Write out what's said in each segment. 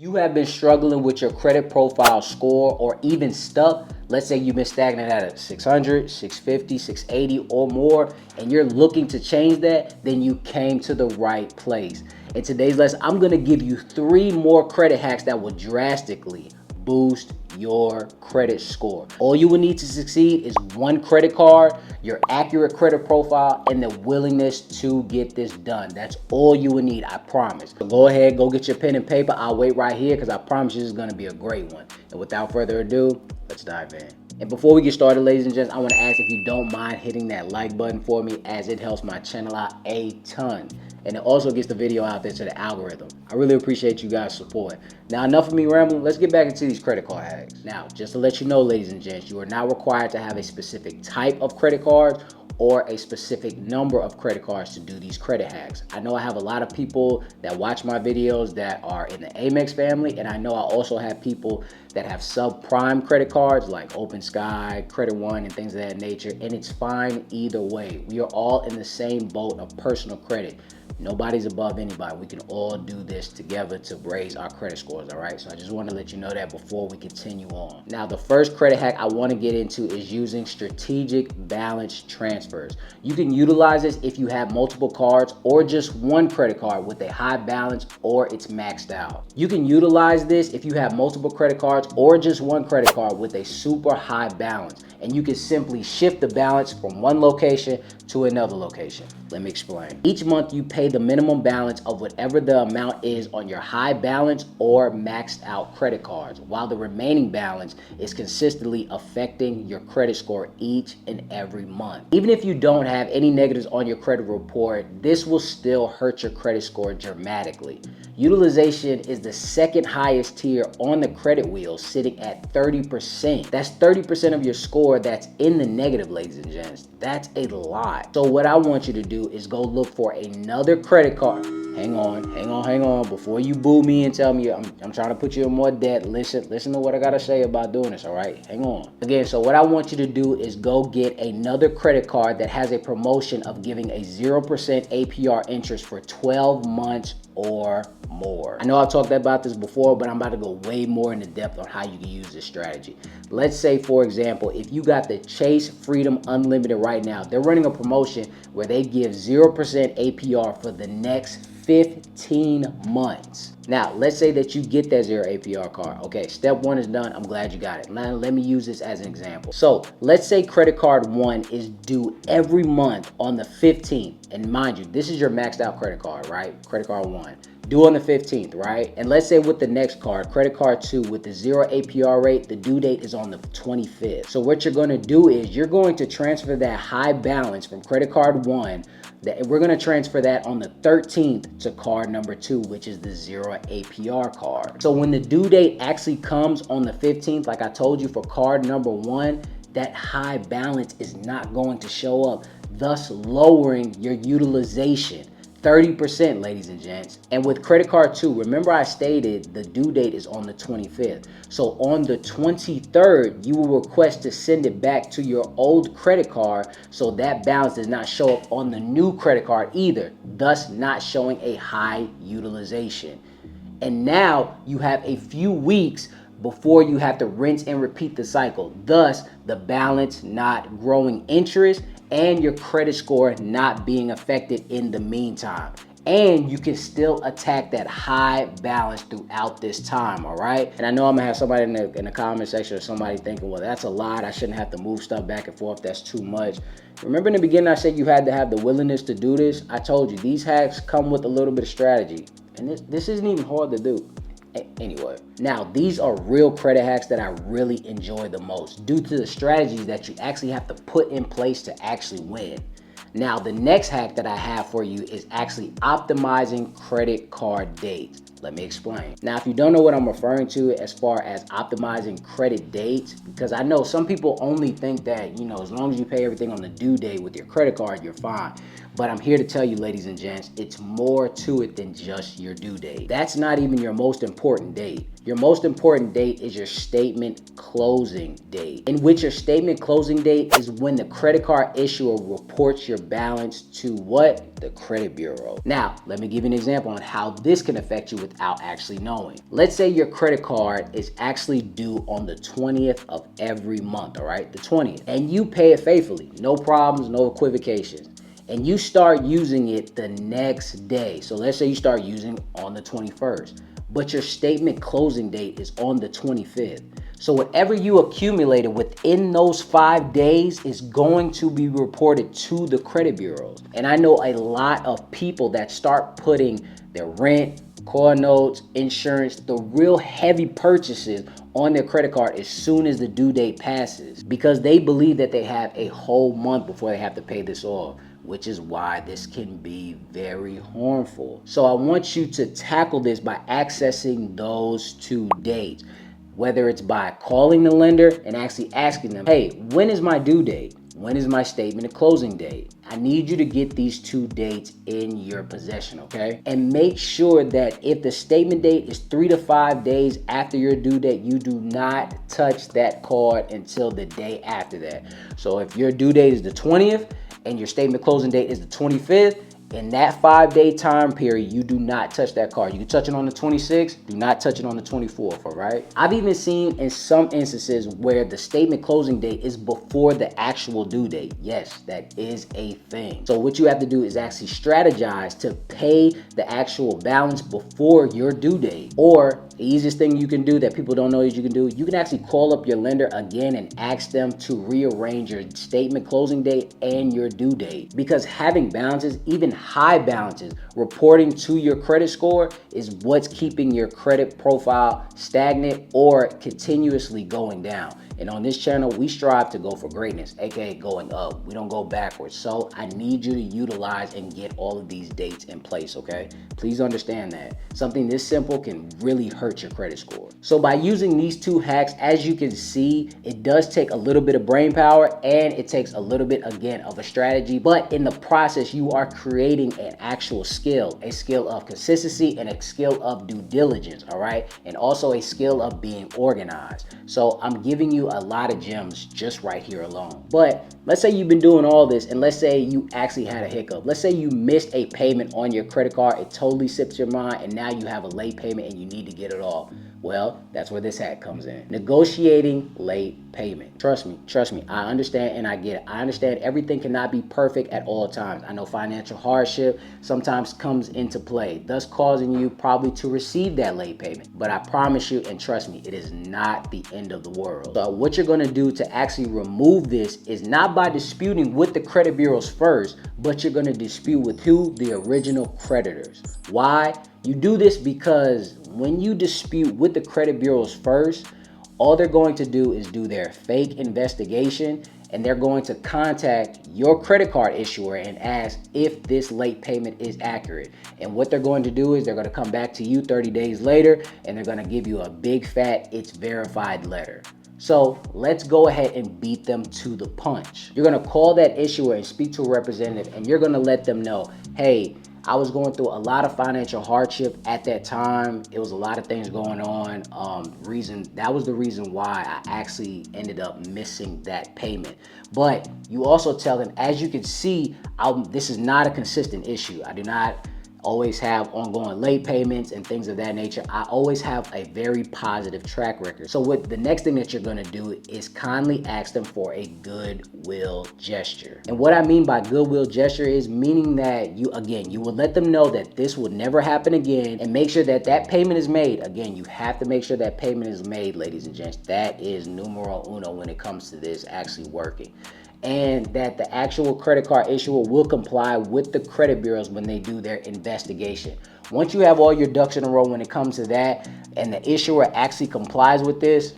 You have been struggling with your credit profile score or even stuck. Let's say you've been stagnant at a 600, 650, 680 or more, and you're looking to change that, then you came to the right place. In today's lesson, I'm gonna give you 3 more credit hacks that will drastically boost your credit score. All you will need to succeed is 1 credit card, your accurate credit profile, and the willingness to get this done. That's all you will need, I promise. So go ahead, go get your pen and paper. I'll wait right here because I promise you this is gonna be a great one. And without further ado, let's dive in. And before we get started, ladies and gents, I want to ask if you don't mind hitting that like button for me, as it helps my channel out a ton. And it also gets the video out there to the algorithm. I really appreciate you guys' support. Now, enough of me rambling. Let's get back into these credit card hacks. Now, just to let you know, ladies and gents, you are not required to have a specific type of credit card or a specific number of credit cards to do these credit hacks. I know I have a lot of people that watch my videos that are in the Amex family, and I know I also have people that have subprime credit cards like Open Sky, Credit One, and things of that nature, and it's fine either way. We are all in the same boat of personal credit. Nobody's above anybody. We can all do this together to raise our credit scores, all right? So I just want to let you know that before we continue on. Now, the first credit hack I want to get into is using strategic balance transfers. You can utilize this if you have multiple cards or just 1 credit card with a high balance or it's maxed out. You can utilize this if you have multiple credit cards or just 1 credit card with a super high balance. And you can simply shift the balance from one location to another location. Let me explain. Each month you pay the minimum balance of whatever the amount is on your high balance or maxed out credit cards, while the remaining balance is consistently affecting your credit score each and every month. Even if you don't have any negatives on your credit report, this will still hurt your credit score dramatically. Utilization is the second highest tier on the credit wheel, sitting at 30%. That's 30% of your score that's in the negative, ladies and gents. That's a lot. So what I want you to do is go look for another credit card. Hang on. Before you boo me and tell me I'm trying to put you in more debt, listen to what I gotta say about doing this, all right? Hang on. Again, so what I want you to do is go get another credit card that has a promotion of giving a 0% APR interest for 12 months or more. I know I've talked about this before, but I'm about to go way more into depth on how you can use this strategy. Let's say, for example, if you got the Chase Freedom Unlimited right now, they're running a promotion where they give 0% APR for the next 15 months. Now, let's say that you get that 0 APR card. Okay, step 1 is done. I'm glad you got it. Now, let me use this as an example. So let's say credit card 1 is due every month on the 15th. And mind you, this is your maxed out credit card, right? Credit card 1. Due on the 15th, right? And let's say with the next card, credit card 2, with the 0 APR rate, the due date is on the 25th. So what you're going to do is you're going to transfer that high balance from credit card 1, that we're going to transfer that on the 13th to card number 2, which is the 0 APR card. So when the due date actually comes on the 15th, like I told you for card number 1, that high balance is not going to show up, thus lowering your utilization. 30%, ladies and gents. And with credit card 2, remember I stated the due date is on the 25th. So on the 23rd, you will request to send it back to your old credit card, so that balance does not show up on the new credit card either, thus not showing a high utilization. And now you have a few weeks before you have to rinse and repeat the cycle, thus the balance not growing interest and your credit score not being affected in the meantime. And you can still attack that high balance throughout this time, all right? And I know I'm gonna have somebody in the comment section or somebody thinking, well, that's a lot. I shouldn't have to move stuff back and forth. That's too much. Remember in the beginning, I said you had to have the willingness to do this? I told you, these hacks come with a little bit of strategy. And this isn't even hard to do. Anyway, now these are real credit hacks that I really enjoy the most due to the strategies that you actually have to put in place to actually win. Now, the next hack that I have for you is actually optimizing credit card dates. Let me explain. Now, if you don't know what I'm referring to as far as optimizing credit dates, because I know some people only think that, you know, as long as you pay everything on the due date with your credit card, you're fine. But I'm here to tell you, ladies and gents, it's more to it than just your due date. That's not even your most important date. Your most important date is your statement closing date, in which your statement closing date is when the credit card issuer reports your balance to what? The credit bureau. Now, let me give you an example on how this can affect you without actually knowing. Let's say your credit card is actually due on the 20th of every month, all right? The 20th. And you pay it faithfully. No problems, no equivocations. And you start using it the next day. So let's say you start using on the 21st, but your statement closing date is on the 25th. So whatever you accumulated within those 5 days is going to be reported to the credit bureaus. And I know a lot of people that start putting their rent, car notes, insurance, the real heavy purchases on their credit card as soon as the due date passes, because they believe that they have a whole month before they have to pay this off, which is why this can be very harmful. So I want you to tackle this by accessing those 2 dates, whether it's by calling the lender and actually asking them, hey, when is my due date? When is my statement of closing date? I need you to get these 2 dates in your possession, okay? And make sure that if the statement date is 3 to 5 days after your due date, you do not touch that card until the day after that. So if your due date is the 20th and your statement closing date is the 25th, in that 5-day time period, you do not touch that card. You can touch it on the 26th, do not touch it on the 24th, all right? I've even seen in some instances where the statement closing date is before the actual due date. Yes, that is a thing. So what you have to do is actually strategize to pay the actual balance before your due date. Or the easiest thing you can do that people don't know that you can do, you can actually call up your lender again and ask them to rearrange your statement closing date and your due date. Because having balances, even high balances, reporting to your credit score is what's keeping your credit profile stagnant or continuously going down. And on this channel, we strive to go for greatness, aka going up. We don't go backwards. So I need you to utilize and get all of these dates in place, okay? Please understand that. Something this simple can really hurt your credit score. So by using these 2 hacks, as you can see, it does take a little bit of brain power and it takes a little bit, again, of a strategy. But in the process, you are creating an actual skill, a skill of consistency and a skill of due diligence, all right? And also a skill of being organized. So I'm giving you a lot of gems just right here alone. But let's say you've been doing all this and let's say you actually had a hiccup. Let's say you missed a payment on your credit card. It totally slips your mind and now you have a late payment and you need to get it off. Well, that's where this hack comes in. Negotiating late payment. Trust me, I understand and I get it. I understand everything cannot be perfect at all times. I know financial hardship sometimes comes into play, thus causing you probably to receive that late payment. But I promise you, and trust me, it is not the end of the world. So what you're gonna do to actually remove this is not by disputing with the credit bureaus first, but you're gonna dispute with who? The original creditors. Why? You do this because when you dispute with the credit bureaus first, all they're going to do is do their fake investigation and they're going to contact your credit card issuer and ask if this late payment is accurate. And what they're going to do is they're going to come back to you 30 days later and they're going to give you a big fat "it's verified" letter. So let's go ahead and beat them to the punch. You're going to call that issuer and speak to a representative and you're going to let them know, hey, I was going through a lot of financial hardship at that time. It was a lot of things going on. That was the reason why I actually ended up missing that payment. But you also tell them, as you can see, this is not a consistent issue. I do not always have ongoing late payments and things of that nature. I always have a very positive track record. So the next thing that you're gonna do is kindly ask them for a goodwill gesture. And what I mean by goodwill gesture is meaning that you will let them know that this will never happen again and make sure that that payment is made. Again, you have to make sure that payment is made, ladies and gents. That is numero uno when it comes to this actually working. And that the actual credit card issuer will comply with the credit bureaus when they do their investigation. Once you have all your ducks in a row when it comes to that, and the issuer actually complies with this,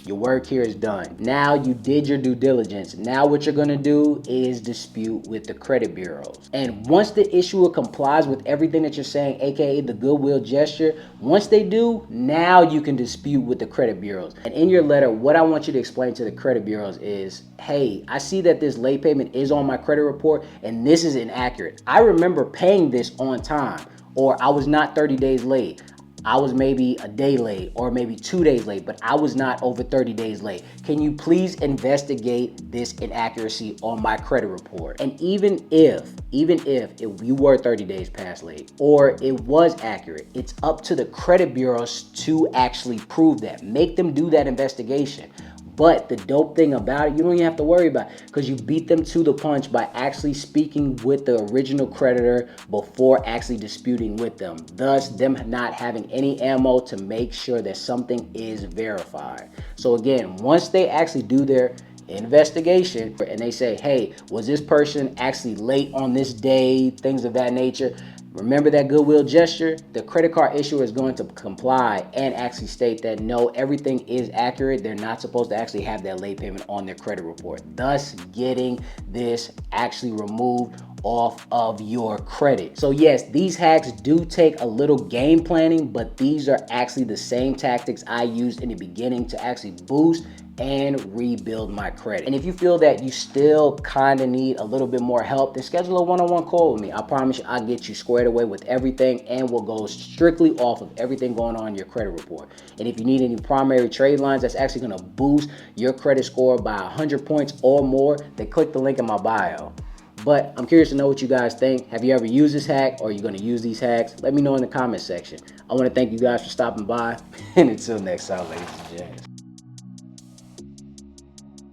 your work here is done. Now you did your due diligence. Now what you're gonna do is dispute with the credit bureaus. And once the issuer complies with everything that you're saying, aka the goodwill gesture, once they do, now you can dispute with the credit bureaus. And in your letter, what I want you to explain to the credit bureaus is, hey, I see that this late payment is on my credit report and this is inaccurate. I remember paying this on time, or I was not 30 days late. I was maybe a day late or maybe 2 days late, but I was not over 30 days late. Can you please investigate this inaccuracy on my credit report? And even if you were 30 days past late or it was accurate, it's up to the credit bureaus to actually prove that. Make them do that investigation. But the dope thing about it, you don't even have to worry about it because you beat them to the punch by actually speaking with the original creditor before actually disputing with them. Thus, them not having any ammo to make sure that something is verified. So again, once they actually do their investigation and they say, hey, was this person actually late on this day, things of that nature, remember that goodwill gesture? The credit card issuer is going to comply and actually state that no, everything is accurate. They're not supposed to actually have that late payment on their credit report, thus getting this actually removed off of your credit. So yes, these hacks do take a little game planning, but these are actually the same tactics I used in the beginning to actually boost and rebuild my credit. And if you feel that you still kind of need a little bit more help, then schedule a one-on-one call with me. I promise you I'll get you squared away with everything and we'll go strictly off of everything going on in your credit report. And if you need any primary trade lines that's actually going to boost your credit score by 100 points or more, then click the link in my bio. But I'm curious to know what you guys think. Have you ever used this hack or are you going to use these hacks? Let me know in the comment section. I want to thank you guys for stopping by. And until next time, ladies and gents.